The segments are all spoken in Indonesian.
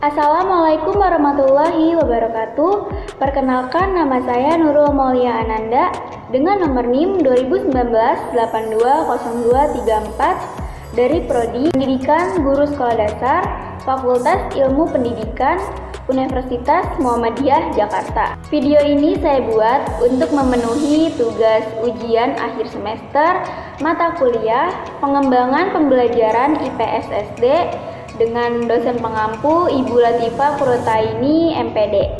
Assalamualaikum warahmatullahi wabarakatuh. Perkenalkan, nama saya Nurul Maulia Ananda dengan nomor NIM 2019 820234 dari Prodi Pendidikan Guru Sekolah Dasar, Fakultas Ilmu Pendidikan, Universitas Muhammadiyah Jakarta. Video ini saya buat untuk memenuhi tugas ujian akhir semester mata kuliah Pengembangan Pembelajaran IPS SD dengan dosen pengampu Ibu Latifah Kurotaini, MPD.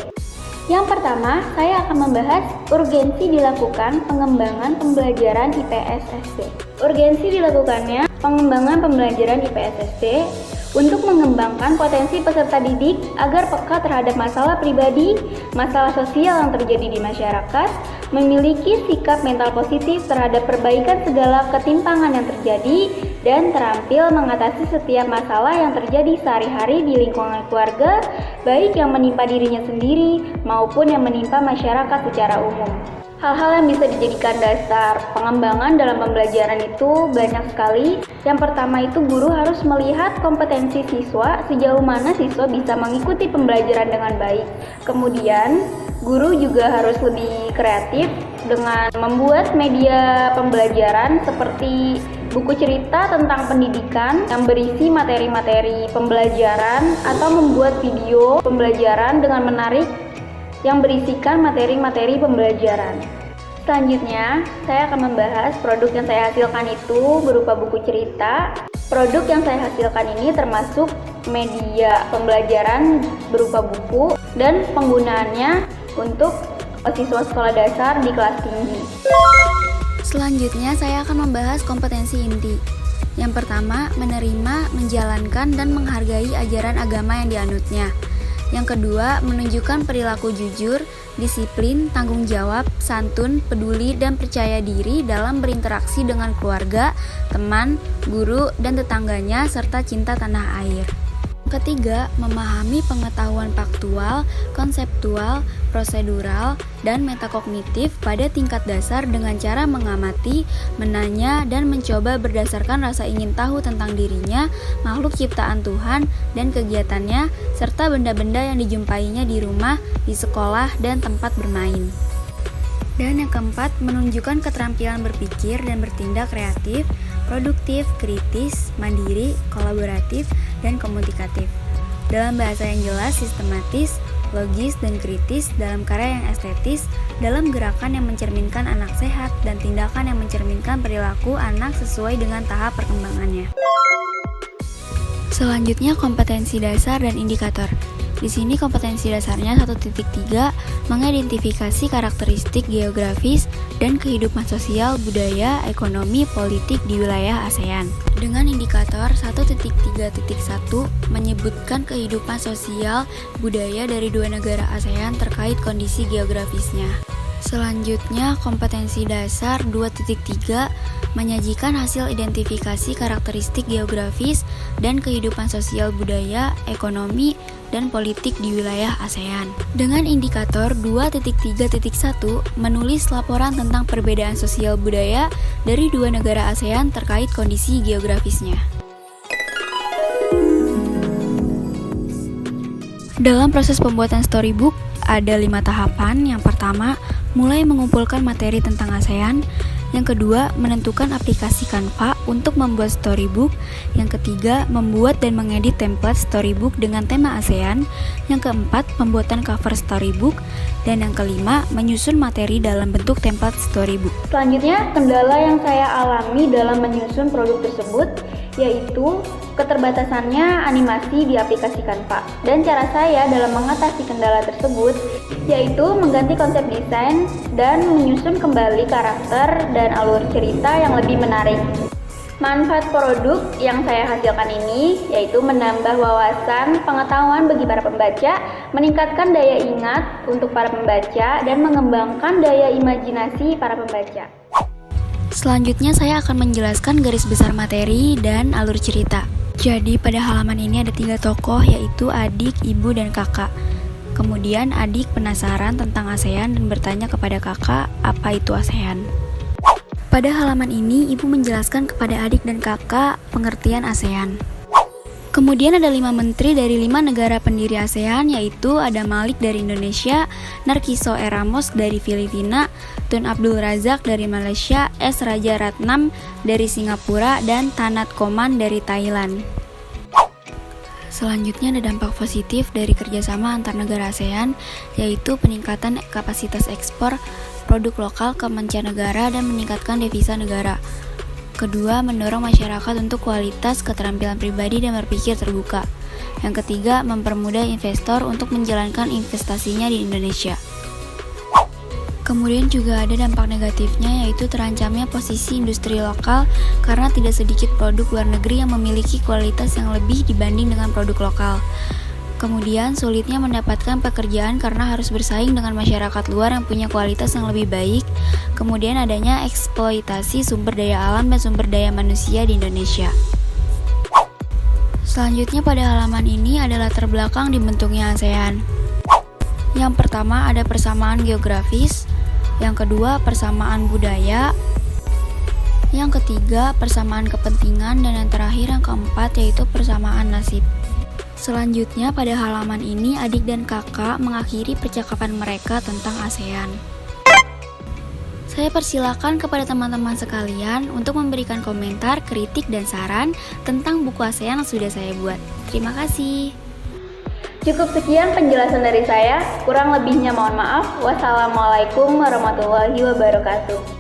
Yang pertama, saya akan membahas urgensi dilakukan pengembangan pembelajaran IPS SD. Urgensi dilakukannya pengembangan pembelajaran IPS SD untuk mengembangkan potensi peserta didik agar peka terhadap masalah pribadi, masalah sosial yang terjadi di masyarakat, memiliki sikap mental positif terhadap perbaikan segala ketimpangan yang terjadi, dan terampil mengatasi setiap masalah yang terjadi sehari-hari di lingkungan keluarga, baik yang menimpa dirinya sendiri maupun yang menimpa masyarakat secara umum. Hal-hal yang bisa dijadikan dasar pengembangan dalam pembelajaran itu banyak sekali. Yang pertama itu guru harus melihat kompetensi siswa, sejauh mana siswa bisa mengikuti pembelajaran dengan baik. Kemudian, guru juga harus lebih kreatif dengan membuat media pembelajaran seperti buku cerita tentang pendidikan yang berisi materi-materi pembelajaran atau membuat video pembelajaran dengan menarik yang berisikan materi-materi pembelajaran. Selanjutnya, saya akan membahas produk yang saya hasilkan itu berupa buku cerita. Produk yang saya hasilkan ini termasuk media pembelajaran berupa buku dan penggunaannya untuk siswa sekolah dasar di kelas tinggi. Selanjutnya, saya akan membahas kompetensi inti. Yang pertama, menerima, menjalankan, dan menghargai ajaran agama yang dianutnya. Yang kedua, menunjukkan perilaku jujur, disiplin, tanggung jawab, santun, peduli, dan percaya diri dalam berinteraksi dengan keluarga, teman, guru, dan tetangganya, serta cinta tanah air. Ketiga, memahami pengetahuan faktual, konseptual, prosedural, dan metakognitif pada tingkat dasar dengan cara mengamati, menanya, dan mencoba berdasarkan rasa ingin tahu tentang dirinya, makhluk ciptaan Tuhan, dan kegiatannya, serta benda-benda yang dijumpainya di rumah, di sekolah, dan tempat bermain. Dan yang keempat, menunjukkan keterampilan berpikir dan bertindak kreatif, produktif, kritis, mandiri, kolaboratif, dan komunikatif. Dalam bahasa yang jelas, sistematis, logis, dan kritis, dalam karya yang estetis, dalam gerakan yang mencerminkan anak sehat, dan tindakan yang mencerminkan perilaku anak sesuai dengan tahap perkembangannya. Selanjutnya, kompetensi dasar dan indikator. Di sini kompetensi dasarnya 1.3 mengidentifikasi karakteristik geografis dan kehidupan sosial, budaya, ekonomi, politik di wilayah ASEAN. Dengan indikator 1.3.1 menyebutkan kehidupan sosial, budaya dari dua negara ASEAN terkait kondisi geografisnya. Selanjutnya, kompetensi dasar 2.3 menyajikan hasil identifikasi karakteristik geografis dan kehidupan sosial budaya, ekonomi, dan politik di wilayah ASEAN. Dengan indikator 2.3.1 menulis laporan tentang perbedaan sosial budaya dari dua negara ASEAN terkait kondisi geografisnya. Dalam proses pembuatan storybook, ada 5 tahapan. Yang pertama, mulai mengumpulkan materi tentang ASEAN. Yang kedua, menentukan aplikasi Canva untuk membuat storybook. Yang ketiga, membuat dan mengedit template storybook dengan tema ASEAN. Yang keempat, pembuatan cover storybook. Dan yang kelima, menyusun materi dalam bentuk template storybook. Selanjutnya, kendala yang saya alami dalam menyusun produk tersebut yaitu keterbatasannya animasi di aplikasi Canva. Dan cara saya dalam mengatasi kendala tersebut yaitu mengganti konsep desain dan menyusun kembali karakter dan alur cerita yang lebih menarik. Manfaat produk yang saya hasilkan ini yaitu menambah wawasan pengetahuan bagi para pembaca, meningkatkan daya ingat untuk para pembaca, dan mengembangkan daya imajinasi para pembaca. Selanjutnya saya akan menjelaskan garis besar materi dan alur cerita. Jadi pada halaman ini ada 3 tokoh, yaitu adik, ibu, dan kakak. Kemudian adik penasaran tentang ASEAN dan bertanya kepada kakak apa itu ASEAN. Pada halaman ini ibu menjelaskan kepada adik dan kakak pengertian ASEAN. Kemudian ada 5 menteri dari 5 negara pendiri ASEAN, yaitu ada Malik dari Indonesia, Narkiso Eramos dari Filipina, Tun Abdul Razak dari Malaysia, S. Raja Ratnam dari Singapura, dan Tanat Koman dari Thailand. Selanjutnya ada dampak positif dari kerjasama antar negara ASEAN, yaitu peningkatan kapasitas ekspor produk lokal ke mancanegara dan meningkatkan devisa negara. Kedua, mendorong masyarakat untuk kualitas keterampilan pribadi dan berpikir terbuka. Yang ketiga, mempermudah investor untuk menjalankan investasinya di Indonesia. Kemudian juga ada dampak negatifnya, yaitu terancamnya posisi industri lokal karena tidak sedikit produk luar negeri yang memiliki kualitas yang lebih dibanding dengan produk lokal. Kemudian sulitnya mendapatkan pekerjaan karena harus bersaing dengan masyarakat luar yang punya kualitas yang lebih baik. Kemudian adanya eksploitasi sumber daya alam dan sumber daya manusia di Indonesia. Selanjutnya pada halaman ini adalah latar belakang dibentuknya ASEAN. Yang pertama ada persamaan geografis, yang kedua persamaan budaya, yang ketiga persamaan kepentingan, dan yang terakhir yang keempat yaitu persamaan nasib. Selanjutnya pada halaman ini adik dan kakak mengakhiri percakapan mereka tentang ASEAN. Saya persilakan kepada teman-teman sekalian untuk memberikan komentar, kritik, dan saran tentang buku ASEAN yang sudah saya buat. Terima kasih. Cukup sekian penjelasan dari saya, kurang lebihnya mohon maaf. Wassalamualaikum warahmatullahi wabarakatuh.